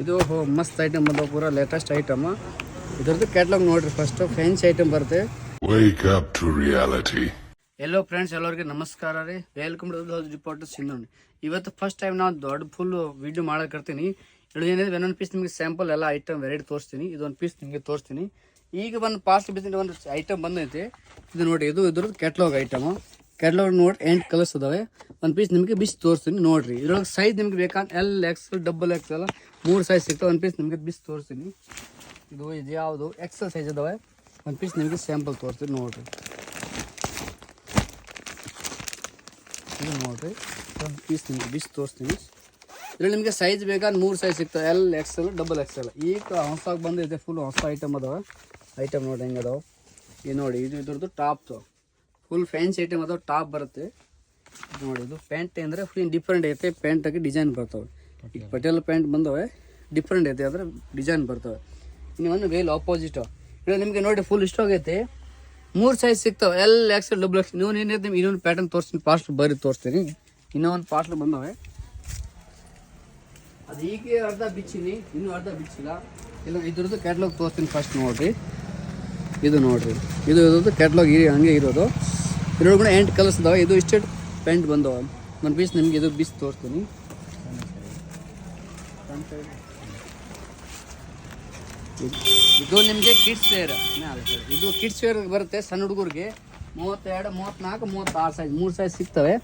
ಇದು ಮಸ್ತ್ ಐಟಮ್ ಅದ, ಪೂರಾ ಲೇಟೆಸ್ಟ್ ಐಟಮ್. ಇದ್ರದ್ದು ಕ್ಯಾಟ್ಲಾಗ್ ನೋಡ್ರಿ. ಫಸ್ಟ್ ಫ್ಯಾನ್ಸಿ ಐಟಮ್ ಬರುತ್ತೆ. Wake up to reality. Hello friends, ಎಲ್ಲರಿಗೆ ನಮಸ್ಕಾರ ರೀ. Welcome to reporter Sindhu. ಇವತ್ತು ಫಸ್ಟ್ ಟೈಮ್ ನಾವು ದೊಡ್ಡ ಫುಲ್ ವಿಡಿಯೋ ಮಾಡಕರ್ತೀನಿ. ಏನಿದೆ ಒಂದೊಂದು ಪೀಸ್ ನಿಮಗೆ ಸ್ಯಾಂಪಲ್ ಎಲ್ಲ ಐಟಮ್ ವೆರೈಟಿ ತೋರಿಸ್ತೀನಿ. ಇದೊಂದು ಪೀಸ್ ನಿಮಗೆ ತೋರಿಸ್ತೀನಿ. ಈಗ ಒಂದು ಪಾರ್ಸಲ್ ಬಿಸಿನ ಒಂದು ಐಟಮ್ ಬಂದೈತಿ. ಇದು ನೋಡಿ, ಇದು ಇದ್ರದ್ದು ಕ್ಯಾಟ್ಲಾಗ್ ಐಟಮ್. ಕ್ಯಾಟ್ಲಾಗ್ ನೋಡಿ 8 ಕಲರ್ಸ್ ಅದಾವೆ. ಒಂದು ಪೀಸ್ ನಿಮಗೆ ಬಿಸಿ ತೋರಿಸ್ತೀನಿ ನೋಡ್ರಿ. ಇದ್ರೊಳಗೆ ಸೈಜ್ ನಿಮ್ಗೆ ಬೇಕಂತ LXL, XXL 3 ಸೈಜ್ ಸಿಗ್ತಾವೆ. ಒಂದು ಪೀಸ್ ನಿಮಗೆ ಬಿಸಿ ತೋರಿಸ್ತೀನಿ. ಇದು ಯಾವುದು XL ಸೈಜ್ ಅದಾವೆ. ಒಂದು ಪೀಸ್ ನಿಮಗೆ ಸ್ಯಾಂಪಲ್ ತೋರಿಸ್ತೀನಿ ನೋಡ್ರಿ. ಇದು ನೋಡ್ರಿ, ಒಂದು ಪೀಸ್ ನಿಮಗೆ ಬಿಸಿ ತೋರಿಸ್ತೀನಿ. ಇದ್ರಲ್ಲಿ ನಿಮಗೆ ಸೈಜ್ ಬೇಕಾದ್ರೆ 3 ಸೈಜ್ ಸಿಗ್ತವೆ, LXL, XXL. ಈಗ ಹೊಸಾಗಿ ಬಂದಿದೆ, ಫುಲ್ ಹೊಸ ಐಟಮ್ ಅದಾವೆ. ಐಟಮ್ ನೋಡಿ ಹೆಂಗೆ ಅದಾವೆ. ಇದು ನೋಡಿ, ಇದು ಇದ್ರದ್ದು ಟಾಪ್ ಫುಲ್ ಫ್ಯಾನ್ಸಿ ಐಟಮ್ ಅದಾವೆ. ಟಾಪ್ ಬರುತ್ತೆ ನೋಡಿ. ಇದು ಪ್ಯಾಂಟ್ ಅಂದರೆ ಫುಲ್ ಡಿಫ್ರೆಂಟ್ ಐತೆ. ಪ್ಯಾಂಟಾಗಿ ಡಿಸೈನ್ ಬರ್ತವೆ. ಈಗ ಪಟೇಲ್ ಪ್ಯಾಂಟ್ ಬಂದವೆ, ಡಿಫ್ರೆಂಟ್ ಐತೆ, ಅದರ ಡಿಸೈನ್ ಬರ್ತವೆ. ಇನ್ನು ಒಂದು ವೇಲ್ ಆಪೋಸಿಟ್ ಇದು ನಿಮಗೆ ನೋಡಿ ಫುಲ್ ಇಷ್ಟ ಆಗೈತೆ. 3 ಸೈಜ್ ಸಿಗ್ತಾವೆ, LXL, XXL. ನೀವು ಏನಿದೆ ನಿಮ್ಗೆ ಇನ್ನೊಂದು ಪ್ಯಾಟರ್ನ್ ತೋರಿಸ್ತೀನಿ, ಪಾರ್ಸಲ್ ಬರೀ ತೋರಿಸ್ತೀನಿ. ಇನ್ನೊಂದು ಪಾರ್ಸಲ್ ಬಂದವೆ, ಅದು ಈಗ ಅರ್ಧ ಬಿಚ್ಚಿನಿ, ಇನ್ನೂ ಅರ್ಧ ಬಿಚ್ಚಿಲ್ಲ. ಇಲ್ಲ ಇದ್ರದ್ದು ಕ್ಯಾಟ್ಲಾಗ್ ತೋರಿಸ್ತೀನಿ ಫಸ್ಟ್ ನೋಡಿರಿ. ಇದು ನೋಡಿರಿ, ಇದು ಇದ್ರದ್ದು ಕ್ಯಾಟ್ಲಾಗ್ ಹಂಗೆ ಇರೋದು. ಇದ್ರೊಳಗಡೆ 8 ಕಲರ್ಸ್ ಇದಾವೆ. ಇದು ಇಷ್ಟೇ ಪ್ಯಾಂಟ್ ಬಂದವೆ. ಒಂದು ಪೀಸ್ ನಿಮ್ಗೆ ಇದು ಬಿಸಿ ತೋರಿಸ್ತೀನಿ. ಇದು ನಿಮಗೆ ಕಿಡ್ಸ್ ವೇರ್. ಇದು ಕಿಡ್ಸ್ ವೇರ್ ಬರುತ್ತೆ, ಸಣ್ಣ ಹುಡುಗರಿಗೆ 32, 34, 36 ಸೈಜ್ 3 ಸೈಜ್ ಸಿಗ್ತವೆ.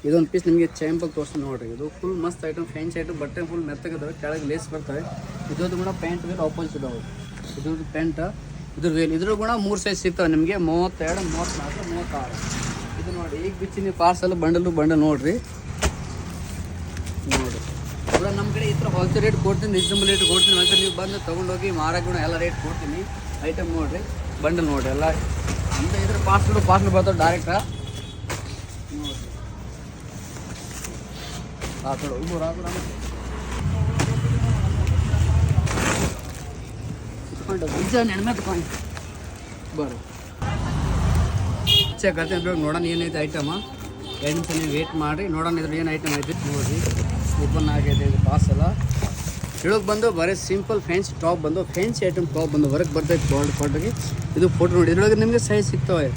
ಇದೊಂದು ಪೀಸ್ ನಿಮಗೆ ಸ್ಯಾಂಪಲ್ ತೋರಿಸ್ತೀನಿ ನೋಡಿರಿ. ಇದು ಫುಲ್ ಮಸ್ತ್ ಐಟಮ್, ಫ್ಯಾನ್ಸಿ ಐಟಮ್. ಬಟ್ಟೆ ಫುಲ್ ಮೆತ್ತಗಿದಾವೆ, ಕೆಳಗೆ ಲೇಸ್ ಬರ್ತವೆ. ಇದ್ರದ್ದು ಕೂಡ ಪ್ಯಾಂಟ್ ವೇಲ್ ಆಪೋಸಿಟ್ ಇದಾವೆ. ಇದ್ರದ್ದು ಪ್ಯಾಂಟ್, ಇದ್ರ ವೇಲ್. ಇದ್ರ ಕೂಡ 3 ಸೈಜ್ ಸಿಗ್ತವೆ ನಿಮಗೆ, 32, 34, 36. ಇದು ನೋಡಿ, ಈಗ ಬಿಚ್ಚಿನಿ ಪಾರ್ಸಲ್ ಬಂಡಲ್ ನೋಡಿರಿ. ನೋಡಿ ಪೂರ ನಮ್ಮ ಕಡೆ ಈ ಥರ ಹೋಲ್ಸೇಲ್ ರೇಟ್ ಕೊಡ್ತೀನಿ, ರೀಸನಬಲ್ ರೇಟ್ ಕೊಡ್ತೀನಿ. ಅಂತ ನೀವು ಬಂದು ತೊಗೊಂಡೋಗಿ ಮಾರಾಟ ಎಲ್ಲ ರೇಟ್ ಕೊಡ್ತೀನಿ. ಐಟಮ್ ನೋಡಿರಿ, ಬಂಡಲ್ ನೋಡಿರಿ ಎಲ್ಲ. ಅಂತ ಇದ್ರ ಪಾರ್ಸಲ್ ಬರ್ತಾವೆ ಡೈರೆಕ್ಟಾ ನೋಡಿರಿ. ನೆಣ್ಮೆ ತಗೊಂಡು ಬರ್ರಿ ಚೆಕ್ ಕರ್ತೀನಿ. ನೋಡೋಣ ಏನೈತೆ ಐಟಮ. 2 ನಿಮಿಷ ನೀವು ವೇಟ್ ಮಾಡಿ ನೋಡೋಣ ಇದ್ರ ಏನು ಐಟಮ್ ಐತೆ ನೋಡಿರಿ. ಓಪನ್ ಆಗೈತೆ ಇದು ಪಾರ್ಸಲ. ಇಳಗೆ ಬಂದು ಬರೀ ಸಿಂಪಲ್ ಫ್ಯಾನ್ಸಿ ಟಾಪ್ ಬಂದು, ಫ್ಯಾನ್ಸಿ ಐಟಮ್ ಟಾಪ್ ಬಂದು ಹೊರಗೆ ಬರ್ತೈತೆ ಕೊಟ್ಟಿಗೆ. ಇದು ಫೋಟೋ ನೋಡಿ. ಇದ್ರೊಳಗೆ ನಿಮಗೆ ಸೈಜ್ ಸಿಗ್ತವೆ,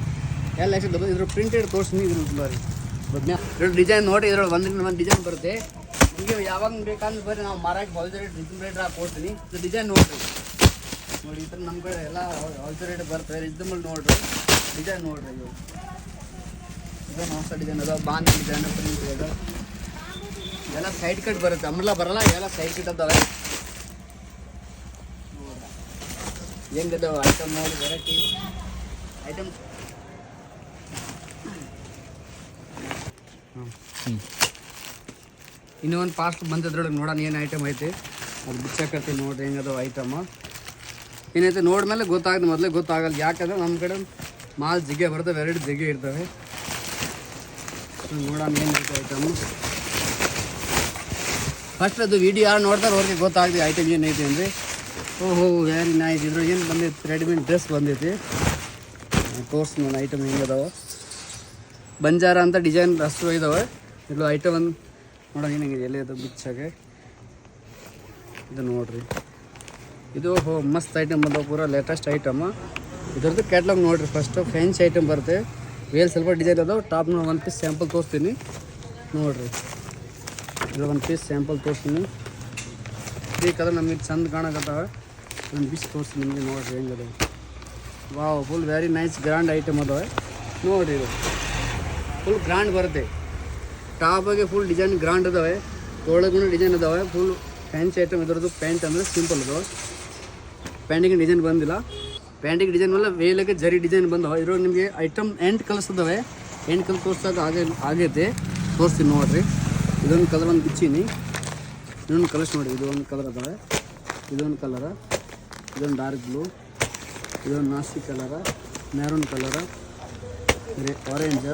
LXL. ಇದ್ರ ಪ್ರಿಂಟೆಡ್ ತೋರಿಸ್ತೀನಿ. ಇದ್ರ ಬರ್ರಿ ಇದ್ರ ಡಿಸೈನ್ ನೋಡಿ. ಇದ್ರೊಳಗೆ ಒಂದು ಡಿಸೈನ್ ಬರುತ್ತೆ ನಿಮಗೆ. ಯಾವಾಗ ಬೇಕಂದ್ರೆ ಬರ್ರಿ, ನಾವು ಮಾರಾಟ ಹೋಲ್ಸೇಲ್ ರೇಟ್, ರೀಸನಬಲ್ ರೇಟ್ ಕೊಡ್ತೀನಿ. ಇದು ಡಿಸೈನ್ ನೋಡಿರಿ. ನೋಡಿ ಈ ಥರ ನಮ್ಮ ಕಡೆ ಎಲ್ಲ ಹೋಲ್ಸೇಲ್ ರೇಟ್ ಬರ್ತವೆ, ರೀಸನಬಲ್ ನೋಡಿರಿ. ಡಿಸೈನ್ ನೋಡಿರಿ. ಇದೊಂದು ಹೊಸ ಡಿಸೈನ್ ಅದಾವೆ, ಬಾಂಧಿ ಡಿಸೈನ್ ಪ್ರಿಂಟ್ ಇದೆ. ಎಲ್ಲ ಸೈಡ್ ಕಟ್ ಬರುತ್ತೆ, ಅಮ್ಮೆಲ್ಲ ಬರಲ್ಲ, ಎಲ್ಲ ಸೈಡ್ ಕಟ್ ಅದಾವೆ. ಹೆಂಗದಾವೆ ಐಟಮ್ ನೋಡಿ, ವೆರೈಟಿ ಐಟಮ್. ಇನ್ನೂ ಒಂದು ಪಾರ್ಸಲ್ ಬಂದಿದ್ರೊಳಗೆ ನೋಡೋಣ ಏನು ಐಟಮ್ ಐತೆ. ಅದು ಬಿಚ್ಚಾಕತ್ತೀನಿ ನೋಡಿರಿ ಹೆಂಗದಾವೆ ಐಟಮ್. ಏನೈತೆ ನೋಡ್ಮೇಲೆ ಗೊತ್ತಾಗುತ್ತೆ, ಮೊದಲೇ ಗೊತ್ತಾಗಲ್ಲ. ಯಾಕಂದ್ರೆ ನಮ್ಮ ಕಡೆ ಮಾಲ್ ಜಿಗ್ಗೆ ಬರ್ತವೆ, ವೆರೈಟಿ ಜಿಗ್ಗೆ ಇರ್ತವೆ. ನೋಡೋಣ ಏನೈತೆ ಐಟಮು. ಫಸ್ಟ್ ಅದು ವಿಡಿಯೋ ಯಾರು ನೋಡ್ತಾರೆ ಅವ್ರಿಗೆ ಗೊತ್ತಾಗ್ತದೆ ಐಟಮ್ ಏನೈತೆ ಅಂದರೆ. ಓಹೋ ವೆರಿ ನೈಸ್. ಇದ್ರಾಗ ಏನು ಬಂದೈತಿ, ರೆಡಿಮೇಡ್ ಡ್ರೆಸ್ ಬಂದೈತಿ. ತೋರಿಸಿ ನಾನು ಐಟಮ್ ಹೆಂಗದಾವೆ. ಬಂಜಾರ ಅಂತ ಡಿಸೈನ್ ಅಷ್ಟು ಇದಾವೆ. ಇದು ಐಟಮ್ ಒಂದು ನೋಡೋಣ ಏನಾಗಿದೆ, ಎಲ್ಲಿ ಅದು ಬಿಚ್ಚಾಗೆ. ಇದು ನೋಡಿರಿ, ಇದು ಮಸ್ತ್ ಐಟಮ್ ಅದಾವೆ, ಪೂರಾ ಲೇಟೆಸ್ಟ್ ಐಟಮ್. ಇದ್ರದ್ದು ಕ್ಯಾಟ್ಲಾಗ್ ನೋಡಿರಿ. ಫಸ್ಟು ಫ್ಯಾನ್ಸಿ ಐಟಮ್ ಬರುತ್ತೆ, ವೇಲ್ ಸ್ವಲ್ಪ ಡಿಸೈನ್ ಅದಾವೆ. ಟಾಪ್ನ ಒಂದು ಪೀಸ್ ಸ್ಯಾಂಪಲ್ ತೋರಿಸ್ತೀನಿ ನೋಡಿರಿ. ಇದು ಒಂದು ಪೀಸ್ ಸ್ಯಾಂಪಲ್ ತೋರಿಸ್ತೀನಿ. ಬೇಕಾದ್ರೆ ನಮಗೆ ಚಂದ ಕಾಣಕತ್ತಾವೆ. ಒಂದು ಪೀಸ್ ತೋರಿಸ್ತೀನಿ ನಿಮಗೆ ನೋಡಿರಿ ಹೆಂಗದಾವೆ. Wow, full very nice grand item ಅದಾವೆ ನೋಡಿರಿ. ಇದು ಫುಲ್ ಗ್ರ್ಯಾಂಡ್ ಬರುತ್ತೆ. ಟಾಪಾಗೆ ಫುಲ್ ಡಿಸೈನ್ ಗ್ರ್ಯಾಂಡ್ ಅದಾವೆ, ಒಳಗೂ ಡಿಸೈನ್ ಅದಾವೆ. Full fancy item. ಇದರದ್ದು ಪ್ಯಾಂಟ್ ಅಂದರೆ ಸಿಂಪಲ್ ಅದಾವೆ, ಪ್ಯಾಂಟಿಗೆ ಡಿಸೈನ್ ಬಂದಿಲ್ಲ. ಪ್ಯಾಂಟಿಗೆ ಡಿಸೈನ್ ಮೇಲೆ ವೇಲಿಗೆ ಜರಿ ಡಿಸೈನ್ ಬಂದವೆ. ಇದ್ರೊಳಗೆ ನಿಮಗೆ ಐಟಮ್ 8 ಕಲರ್ಸ್ ಅದಾವೆ. 8 ಕಲರ್ ತೋರಿಸಾಗ ಆಗೈತೆ, ತೋರಿಸ್ತೀನಿ ನೋಡಿರಿ. ಇದೊಂದು ಕಲರ್ ಒಂದು ಬಿಚ್ಚೀನಿ, ಇನ್ನೊಂದು ಕಲರ್ಸ್ ನೋಡಿ. ಇದು ಒಂದು ಕಲರ್ ಅದಾವೆ, ಇದೊಂದು ಕಲರ, ಇದೊಂದು ಡಾರ್ಕ್ ಬ್ಲೂ, ಇದೊಂದು ನಾಸಿ ಕಲರ, ಮೆರೂನ್ ಕಲರ, ಆರೆಂಜ್,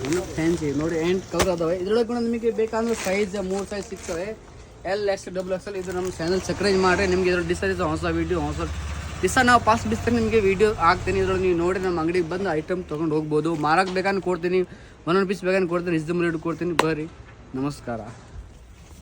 ಇನ್ನು ಫ್ಯಾನ್ಸಿ ನೋಡಿ. 8 ಕಲರ್ ಅದಾವೆ. ಇದ್ರೊಳಗೆ ಕೂಡ ನಿಮಗೆ ಬೇಕಂದ್ರೆ ಸೈಜ್ 3 ಸೈಜ್ ಸಿಗ್ತವೆ, LXL, XXL. ಇದು ನಮ್ಮ ಚಾನಲ್ ಸಬ್ಸ್ಕ್ರೈಬ್ ಮಾಡಿ. ನಿಮಗೆ ಇದ್ರ ಡಿಸೈಸ್ ಹೊಸ ವೀಡಿಯೋ ದಿವಸ ನಾವು ಪಾಸ್ ಬಿಸ್ತಾರೆ ನಿಮಗೆ ವೀಡಿಯೋ ಹಾಕ್ತೀನಿ. ಇದ್ರೊಳಗೆ ನೀವು ನೋಡಿ ನಮ್ಮ ಅಂಗಡಿಗೆ ಬಂದು ಐಟಮ್ ತೊಗೊಂಡು ಹೋಗ್ಬೋದು. ಮಾರಾಕ್ ಬೇಕಂದ್ರೆ ಕೊಡ್ತೀನಿ, ಒಂದೊಂದು ಪೀಸ್ ಬೇಕಂದ್ರೆ ಕೊಡ್ತೀನಿ, ರೀಸನಬಲ್ ರೇಟ್ ಕೊಡ್ತೀನಿ. ಬರ್ರಿ, ನಮಸ್ಕಾರ.